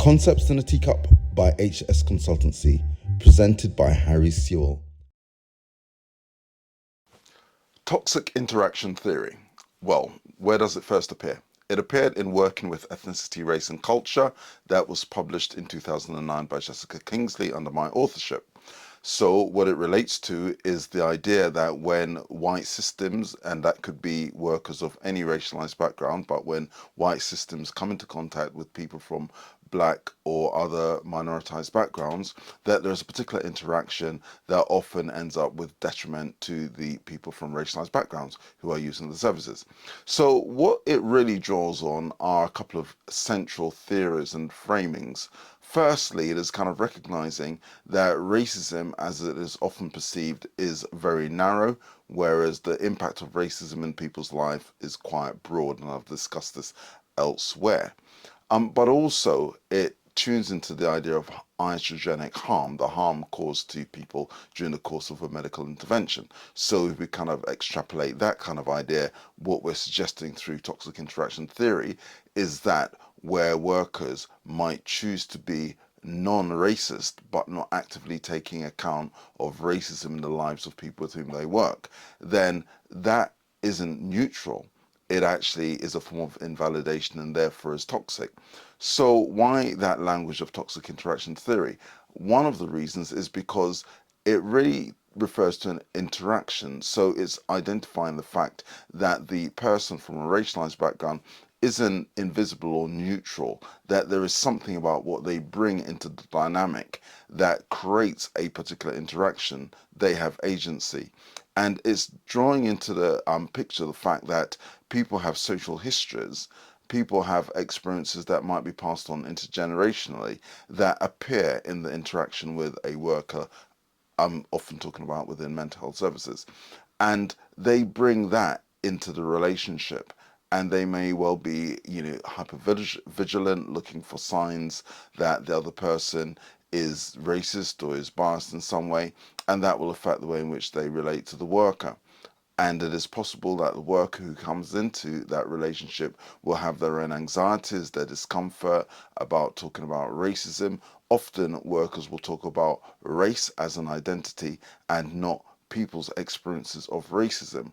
Concepts in a Teacup by HS Consultancy, presented by Harry Sewell. Toxic interaction theory. Well, where does it first appear? It appeared in Working with Ethnicity, Race and Culture that was published in 2009 by Jessica Kingsley under my authorship. So what it relates to is the idea that when white systems, and that could be workers of any racialized background, but when white systems come into contact with people from black or other minoritized backgrounds, that there's a particular interaction that often ends up with detriment to the people from racialized backgrounds who are using the services. So what it really draws on are a couple of central theories and framings. Firstly, it is kind of recognizing that racism, as it is often perceived, is very narrow, whereas the impact of racism in people's life is quite broad, and I've discussed this elsewhere. But also, it tunes into the idea of iatrogenic harm, the harm caused to people during the course of a medical intervention. So if we kind of extrapolate that kind of idea, what we're suggesting through toxic interaction theory is that where workers might choose to be non-racist but not actively taking account of racism in the lives of people with whom they work, then that isn't neutral. It actually is a form of invalidation and therefore is toxic. So why that language of toxic interaction theory? One of the reasons is because it really refers to an interaction. So it's identifying the fact that the person from a racialized background isn't invisible or neutral, that there is something about what they bring into the dynamic that creates a particular interaction. They have agency. And it's drawing into the picture the fact that people have social histories, people have experiences that might be passed on intergenerationally that appear in the interaction with a worker. I'm often talking about within mental health services. And they bring that into the relationship. And they may well be, hyper vigilant, looking for signs that the other person is racist or is biased in some way, and that will affect the way in which they relate to the worker. And it is possible that the worker who comes into that relationship will have their own anxieties, their discomfort about talking about racism. Often workers will talk about race as an identity and not people's experiences of racism.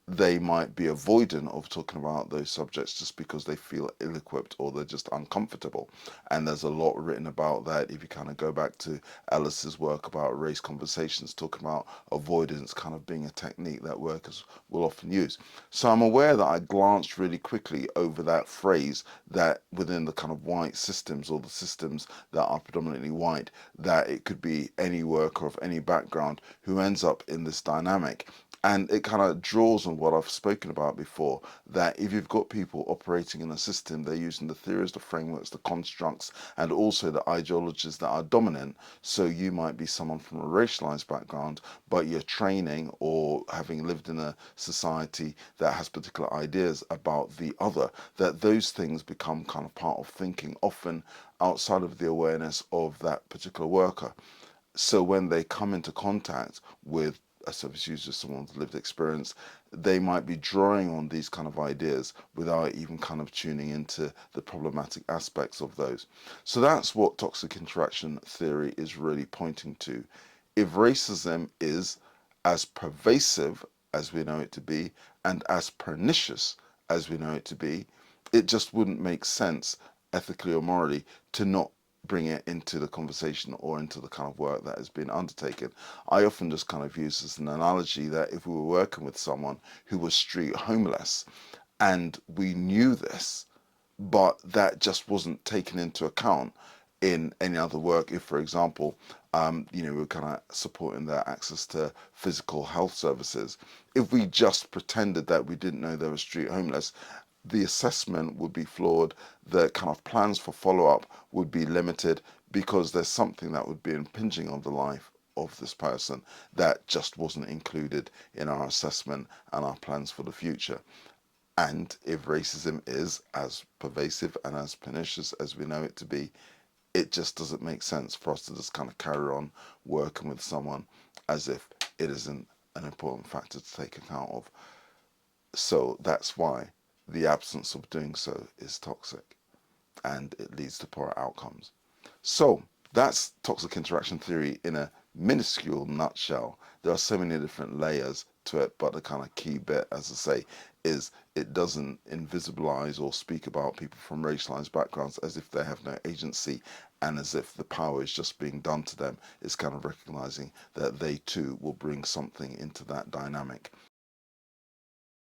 They might be avoidant of talking about those subjects just because they feel ill-equipped or they're just uncomfortable. And there's a lot written about that if you kind of go back to Ellis's work about race conversations, talking about avoidance kind of being a technique that workers will often use. So I'm aware that I glanced really quickly over that phrase that within the kind of white systems or the systems that are predominantly white, that it could be any worker of any background who ends up in this dynamic. And it kind of draws on what I've spoken about before, that if you've got people operating in a system, they're using the theories, the frameworks, the constructs, and also the ideologies that are dominant. So you might be someone from a racialized background, but you're training or having lived in a society that has particular ideas about the other, that those things become kind of part of thinking, often outside of the awareness of that particular worker. So when they come into contact with a service user, someone's lived experience, they might be drawing on these kind of ideas without even kind of tuning into the problematic aspects of those. So that's what toxic interaction theory is really pointing to. If racism is as pervasive as we know it to be and as pernicious as we know it to be, it just wouldn't make sense ethically or morally to not bring it into the conversation or into the kind of work that has been undertaken. I often just kind of use as an analogy that if we were working with someone who was street homeless and we knew this, but that just wasn't taken into account in any other work. If, for example, we're kind of supporting their access to physical health services, if we just pretended that we didn't know they were street homeless, the assessment would be flawed, the kind of plans for follow-up would be limited because there's something that would be impinging on the life of this person that just wasn't included in our assessment and our plans for the future. And if racism is as pervasive and as pernicious as we know it to be, it just doesn't make sense for us to just kind of carry on working with someone as if it isn't an important factor to take account of. So that's why the absence of doing so is toxic. and it leads to poorer outcomes. So that's toxic interaction theory in a minuscule nutshell. There are so many different layers to it, but the kind of key bit, as I say, is it doesn't invisibilize or speak about people from racialized backgrounds as if they have no agency and as if the power is just being done to them. It's kind of recognizing that they too will bring something into that dynamic.